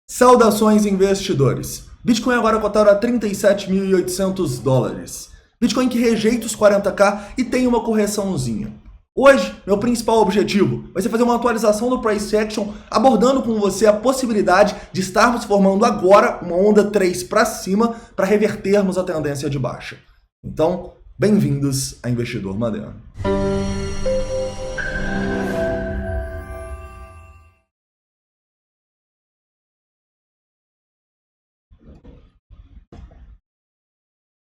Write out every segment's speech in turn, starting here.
Saudações, investidores! Bitcoin agora cotado a 37.800 dólares. Bitcoin que rejeita os 40k e tem uma correçãozinha. Hoje, meu principal objetivo vai ser fazer uma atualização do Price Action, abordando com você a possibilidade de estarmos formando agora uma onda 3 para cima para revertermos a tendência de baixa. Então, bem-vindos a Investidor Moderno.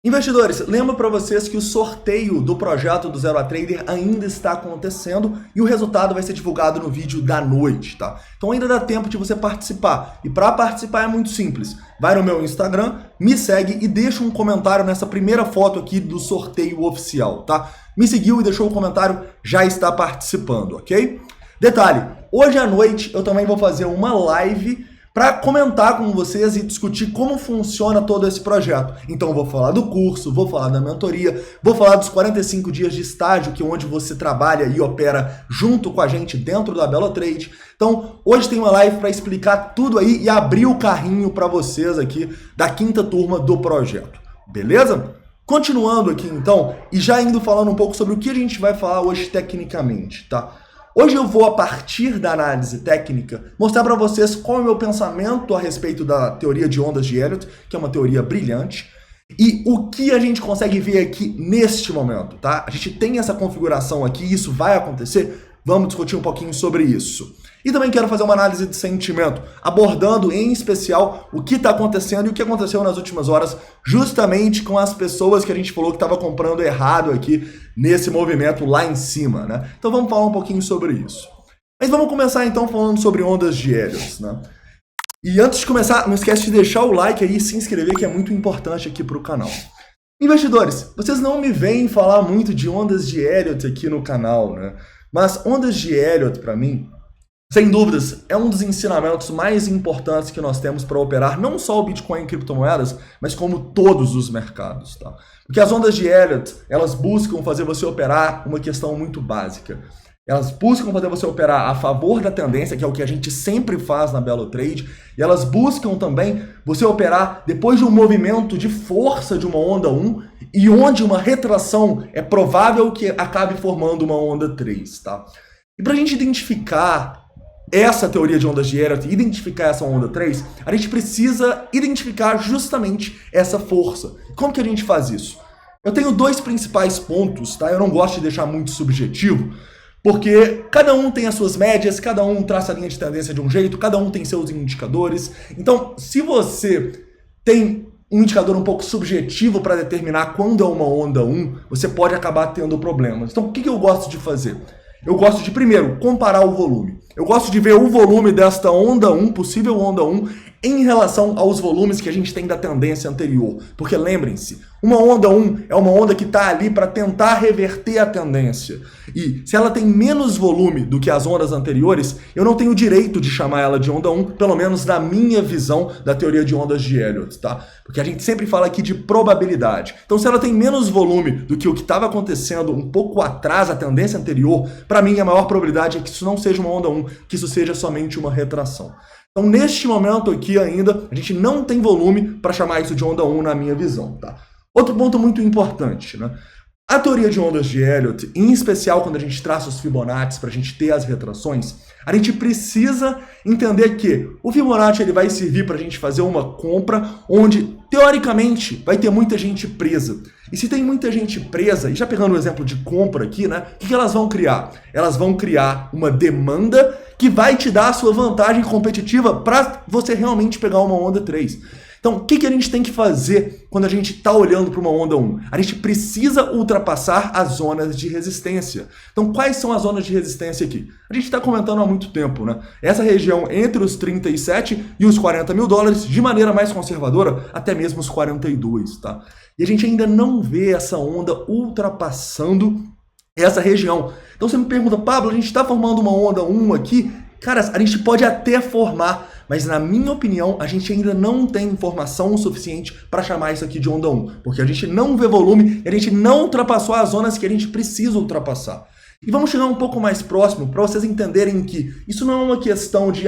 Investidores, lembro para vocês que o sorteio do projeto do Zero a Trader ainda está acontecendo e o resultado vai ser divulgado no vídeo da noite, tá? Então ainda dá tempo de você participar. E para participar é muito simples. Vai no meu Instagram, me segue e deixa um comentário nessa primeira foto aqui do sorteio oficial, tá? Me seguiu e deixou o comentário, já está participando, ok? Detalhe, hoje à noite eu também vou fazer uma live para comentar com vocês e discutir como funciona todo esse projeto. Então vou falar do curso, vou falar da mentoria, vou falar dos 45 dias de estágio, que é onde você trabalha e opera junto com a gente dentro da Belo Trade. Então hoje tem uma live para explicar tudo aí e abrir o carrinho para vocês aqui da quinta turma do projeto. Beleza? Continuando aqui então, e já indo falando um pouco sobre o que a gente vai falar hoje tecnicamente, tá? Hoje eu vou, a partir da análise técnica, mostrar para vocês qual é o meu pensamento a respeito da teoria de ondas de Elliott, que é uma teoria brilhante, e o que a gente consegue ver aqui neste momento, tá? A gente tem essa configuração aqui, isso vai acontecer, vamos discutir um pouquinho sobre isso. E também quero fazer uma análise de sentimento, abordando em especial o que está acontecendo e o que aconteceu nas últimas horas, justamente com as pessoas que a gente falou que estava comprando errado aqui nesse movimento lá em cima, né? Então vamos falar um pouquinho sobre isso. Mas vamos começar então falando sobre ondas de Elliott, né? E antes de começar, não esquece de deixar o like aí e se inscrever, que é muito importante aqui para o canal. Investidores, vocês não me veem falar muito de ondas de Elliott aqui no canal, né? Mas ondas de Elliott, para mim, sem dúvidas, é um dos ensinamentos mais importantes que nós temos para operar não só o Bitcoin e criptomoedas, mas como todos os mercados, tá? Porque as ondas de Elliott, elas buscam fazer você operar uma questão muito básica. Elas buscam fazer você operar a favor da tendência, que é o que a gente sempre faz na Belo Trade, e elas buscam também você operar depois de um movimento de força de uma onda 1, e onde uma retração é provável que acabe formando uma onda 3, tá? E para a gente identificar essa teoria de ondas de Elliott, identificar essa onda 3, a gente precisa identificar justamente essa força. Como que a gente faz isso? Eu tenho dois principais pontos, tá? Eu não gosto de deixar muito subjetivo, porque cada um tem as suas médias, cada um traça a linha de tendência de um jeito, cada um tem seus indicadores. Então, se você tem um indicador um pouco subjetivo para determinar quando é uma onda 1, você pode acabar tendo problemas. Então, o que eu gosto de fazer? Eu gosto de, primeiro, comparar o volume. Eu gosto de ver o volume desta onda 1, possível onda 1, em relação aos volumes que a gente tem da tendência anterior. Porque lembrem-se, uma onda 1 é uma onda que está ali para tentar reverter a tendência. E se ela tem menos volume do que as ondas anteriores, eu não tenho direito de chamar ela de onda 1, pelo menos na minha visão da teoria de ondas de Elliott, tá? Porque a gente sempre fala aqui de probabilidade. Então, se ela tem menos volume do que o que estava acontecendo um pouco atrás, a tendência anterior, para mim a maior probabilidade é que isso não seja uma onda 1, que isso seja somente uma retração. Então, neste momento aqui ainda, a gente não tem volume para chamar isso de onda 1 na minha visão, tá? Outro ponto muito importante, né? A teoria de ondas de Elliott, em especial quando a gente traça os Fibonacci para a gente ter as retrações, a gente precisa entender que o Fibonacci ele vai servir para a gente fazer uma compra onde, teoricamente, vai ter muita gente presa. E se tem muita gente presa, e já pegando o exemplo de compra aqui, né? O que elas vão criar? Elas vão criar uma demanda que vai te dar a sua vantagem competitiva para você realmente pegar uma onda 3. Então, o que a gente tem que fazer quando a gente está olhando para uma onda 1? A gente precisa ultrapassar as zonas de resistência. Então, quais são as zonas de resistência aqui? A gente está comentando há muito tempo, né? Essa região entre os 37 e os 40 mil dólares, de maneira mais conservadora, até mesmo os 42, tá? E a gente ainda não vê essa onda ultrapassando essa região. Então, você me pergunta, Pablo, a gente está formando uma onda 1 aqui? Cara, a gente pode até formar, mas na minha opinião, a gente ainda não tem informação suficiente para chamar isso aqui de onda 1, porque a gente não vê volume e a gente não ultrapassou as zonas que a gente precisa ultrapassar. E vamos chegar um pouco mais próximo para vocês entenderem que isso não é uma questão de,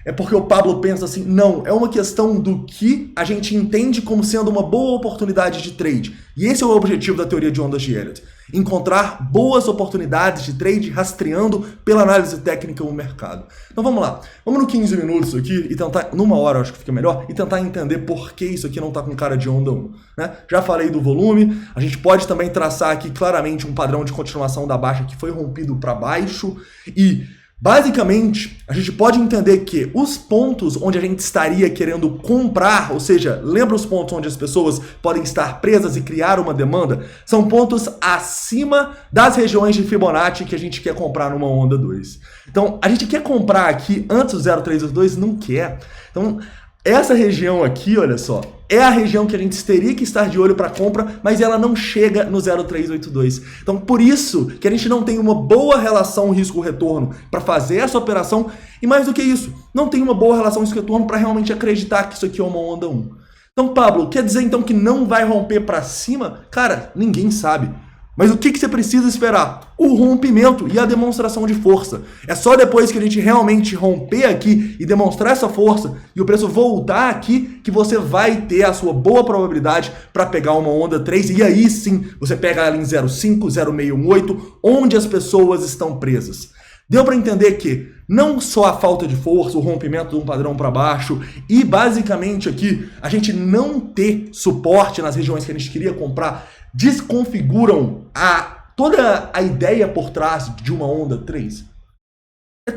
é porque o Pablo pensa assim, não, é uma questão do que a gente entende como sendo uma boa oportunidade de trade. E esse é o objetivo da teoria de ondas de Elliott. Encontrar boas oportunidades de trade rastreando pela análise técnica o mercado. Então vamos lá, vamos no 15 minutos aqui e tentar, numa hora acho que fica melhor, e tentar entender por que isso aqui não está com cara de onda 1. Né? Já falei do volume, a gente pode também traçar aqui claramente um padrão de continuação da baixa que foi rompido para baixo e basicamente, a gente pode entender que os pontos onde a gente estaria querendo comprar, ou seja, lembra os pontos onde as pessoas podem estar presas e criar uma demanda, são pontos acima das regiões de Fibonacci que a gente quer comprar numa onda 2. Então, a gente quer comprar aqui antes do 0,382? Não quer. Então, essa região aqui, olha só, é a região que a gente teria que estar de olho para compra, mas ela não chega no 0,382. Então, por isso que a gente não tem uma boa relação risco-retorno para fazer essa operação, e mais do que isso, não tem uma boa relação risco-retorno para realmente acreditar que isso aqui é uma onda 1. Então, Pablo, quer dizer então que não vai romper para cima? Cara, ninguém sabe. Mas o que você precisa esperar? O rompimento e a demonstração de força. É só depois que a gente realmente romper aqui e demonstrar essa força e o preço voltar aqui que você vai ter a sua boa probabilidade para pegar uma onda 3 e aí sim você pega ela em 0,5, 0,618, onde as pessoas estão presas. Deu para entender que não só a falta de força, o rompimento de um padrão para baixo e basicamente aqui a gente não ter suporte nas regiões que a gente queria comprar desconfiguram toda a ideia por trás de uma onda 3.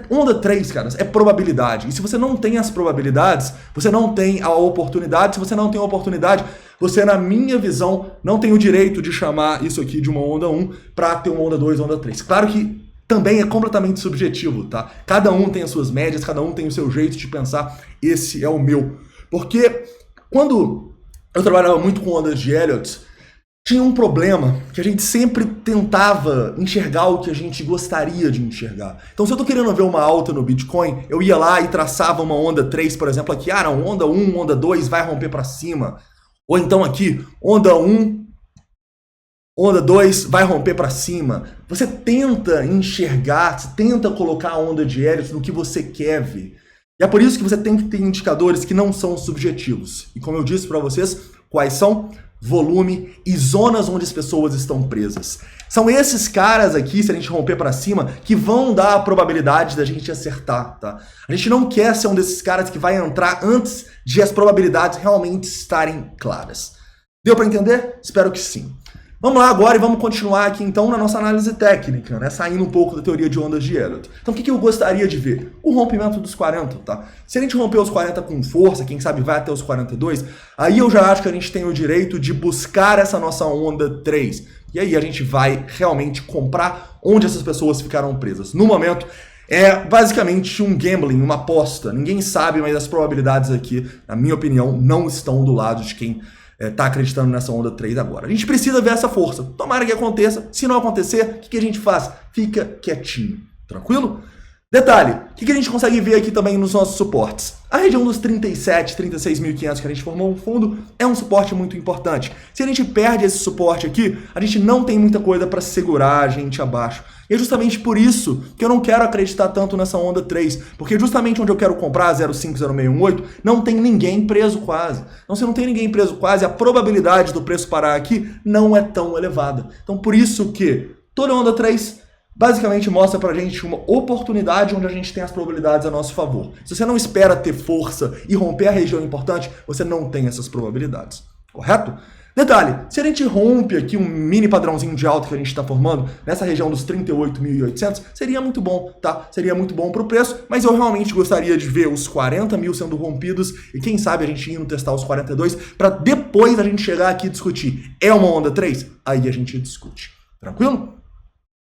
Onda 3, caras, é probabilidade. E se você não tem as probabilidades, você não tem a oportunidade. Se você não tem a oportunidade, você, na minha visão, não tem o direito de chamar isso aqui de uma onda 1 para ter uma onda 2, onda 3. Claro que também é completamente subjetivo, tá? Cada um tem as suas médias, cada um tem o seu jeito de pensar. Esse é o meu. Porque quando eu trabalhava muito com ondas de Elliott, tinha um problema que a gente sempre tentava enxergar o que a gente gostaria de enxergar. Então, se eu tô querendo ver uma alta no Bitcoin, eu ia lá e traçava uma onda 3, por exemplo, aqui, não, onda 1, onda 2 vai romper para cima. Ou então aqui, onda 1, onda 2 vai romper para cima. Você tenta enxergar, você tenta colocar a onda de Elliott no que você quer ver. E é por isso que você tem que ter indicadores que não são subjetivos. E como eu disse para vocês, quais são? Volume e zonas onde as pessoas estão presas. São esses caras aqui, se a gente romper para cima, que vão dar a probabilidade da gente acertar, tá? A gente não quer ser um desses caras que vai entrar antes de as probabilidades realmente estarem claras. Deu para entender? Espero que sim. Vamos lá agora e vamos continuar aqui então na nossa análise técnica, né? Saindo um pouco da teoria de ondas de Elliott. Então o que eu gostaria de ver? O rompimento dos 40, tá? Se a gente romper os 40 com força, quem sabe vai até os 42, aí eu já acho que a gente tem o direito de buscar essa nossa onda 3. E aí a gente vai realmente comprar onde essas pessoas ficaram presas. No momento, é basicamente um gambling, uma aposta. Ninguém sabe, mas as probabilidades aqui, na minha opinião, não estão do lado de quem tá acreditando nessa onda 3 agora. A gente precisa ver essa força. Tomara que aconteça. Se não acontecer, o que a gente faz? Fica quietinho. Tranquilo? Detalhe, o que a gente consegue ver aqui também nos nossos suportes? A região dos 37, 36.500 que a gente formou no fundo é um suporte muito importante. Se a gente perde esse suporte aqui, a gente não tem muita coisa para segurar a gente abaixo. E é justamente por isso que eu não quero acreditar tanto nessa onda 3, porque justamente onde eu quero comprar 0,5, 0,618, não tem ninguém preso quase. Então se não tem ninguém preso quase, a probabilidade do preço parar aqui não é tão elevada. Então por isso que toda onda 3 basicamente mostra pra gente uma oportunidade onde a gente tem as probabilidades a nosso favor. Se você não espera ter força e romper a região importante, você não tem essas probabilidades. Correto? Detalhe, se a gente rompe aqui um mini padrãozinho de alta que a gente está formando nessa região dos 38.800, seria muito bom, tá? Seria muito bom para o preço, mas eu realmente gostaria de ver os 40 mil sendo rompidos e quem sabe a gente indo testar os 42 para depois a gente chegar aqui e discutir. É uma onda 3? Aí a gente discute. Tranquilo?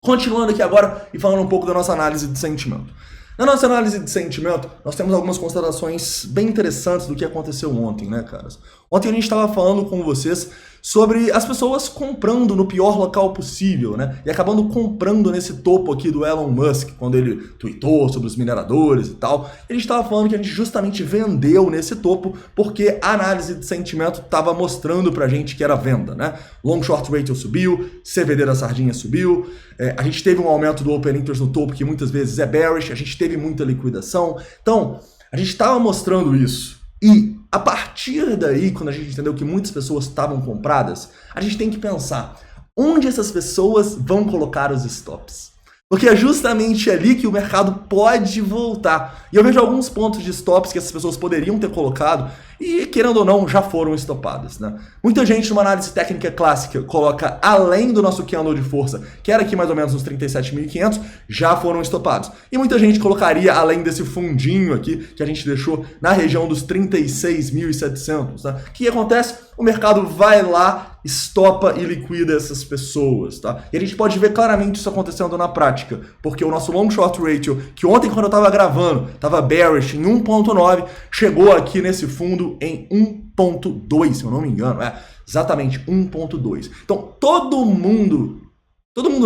Continuando aqui agora e falando um pouco da nossa análise de sentimento. Na nossa análise de sentimento, nós temos algumas considerações bem interessantes do que aconteceu ontem, né, caras? Ontem a gente estava falando com vocês sobre as pessoas comprando no pior local possível, né? E acabando comprando nesse topo aqui do Elon Musk, quando ele tweetou sobre os mineradores e tal. E a gente estava falando que a gente justamente vendeu nesse topo porque a análise de sentimento estava mostrando pra gente que era venda, né? Long Short Ratio subiu, CVD da sardinha subiu, a gente teve um aumento do Open Interest no topo que muitas vezes é bearish, a gente teve muita liquidação. Então, A gente estava mostrando isso. E a partir daí, quando a gente entendeu que muitas pessoas estavam compradas, a gente tem que pensar onde essas pessoas vão colocar os stops. Porque é justamente ali que o mercado pode voltar. E eu vejo alguns pontos de stops que essas pessoas poderiam ter colocado e, querendo ou não, já foram estopadas, né? Muita gente numa análise técnica clássica coloca além do nosso candle de força, que era aqui mais ou menos uns 37.500, já foram estopados. E muita gente colocaria além desse fundinho aqui, que a gente deixou na região dos 36.700, né? O que acontece? O mercado vai lá, estopa e liquida essas pessoas, tá? E a gente pode ver claramente isso acontecendo na prática, porque o nosso long short ratio, que ontem quando eu tava gravando, tava bearish em 1.9, chegou aqui nesse fundo em 1.2, se eu não me engano, exatamente 1.2. Então todo mundo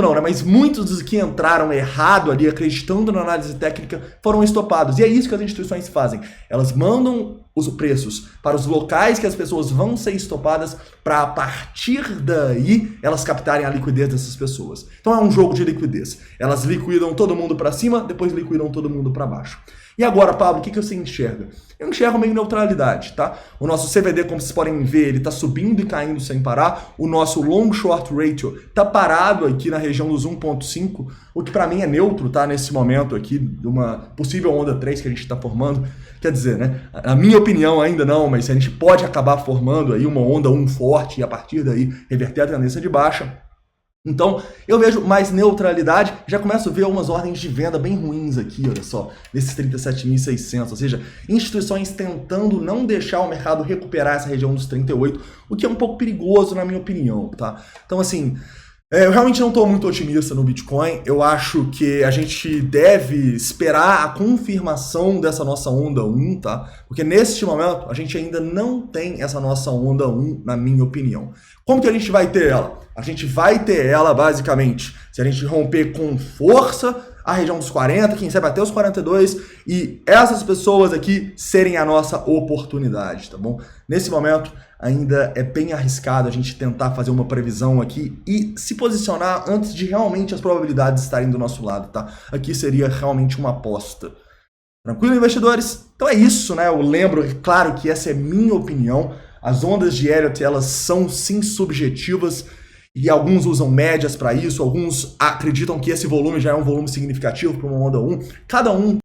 não, né? Mas muitos dos que entraram errado ali, acreditando na análise técnica, foram estopados. E é isso que as instituições fazem. Elas mandam os preços para os locais que as pessoas vão ser estopadas para, a partir daí, elas captarem a liquidez dessas pessoas. Então é um jogo de liquidez. Elas liquidam todo mundo para cima, depois liquidam todo mundo para baixo. E agora, Pablo, o que você enxerga? Eu enxergo meio neutralidade, tá? O nosso CVD, como vocês podem ver, ele tá subindo e caindo sem parar. O nosso long short ratio tá parado aqui na região dos 1.5, o que para mim é neutro, tá? Nesse momento aqui, de uma possível onda 3 que a gente tá formando. Quer dizer, né? Na minha opinião ainda não, mas a gente pode acabar formando aí uma onda 1 forte e a partir daí reverter a tendência de baixa. Então, eu vejo mais neutralidade, já começo a ver algumas ordens de venda bem ruins aqui, olha só, nesses 37.600, ou seja, instituições tentando não deixar o mercado recuperar essa região dos 38, o que é um pouco perigoso na minha opinião, tá? Então, assim, eu realmente não estou muito otimista no Bitcoin, eu acho que a gente deve esperar a confirmação dessa nossa onda 1, tá? Porque neste momento a gente ainda não tem essa nossa onda 1, na minha opinião. Como que a gente vai ter ela? A gente vai ter ela basicamente se a gente romper com força a região dos 40, quem sabe até os 42, e essas pessoas aqui serem a nossa oportunidade, tá bom? Nesse momento ainda é bem arriscado a gente tentar fazer uma previsão aqui e se posicionar antes de realmente as probabilidades estarem do nosso lado, tá? Aqui seria realmente uma aposta. Tranquilo, investidores? Então é isso, né? Eu lembro, claro que essa é minha opinião. As ondas de Elliott, elas são sim subjetivas e alguns usam médias para isso, alguns acreditam que esse volume já é um volume significativo para uma onda 1. Cada um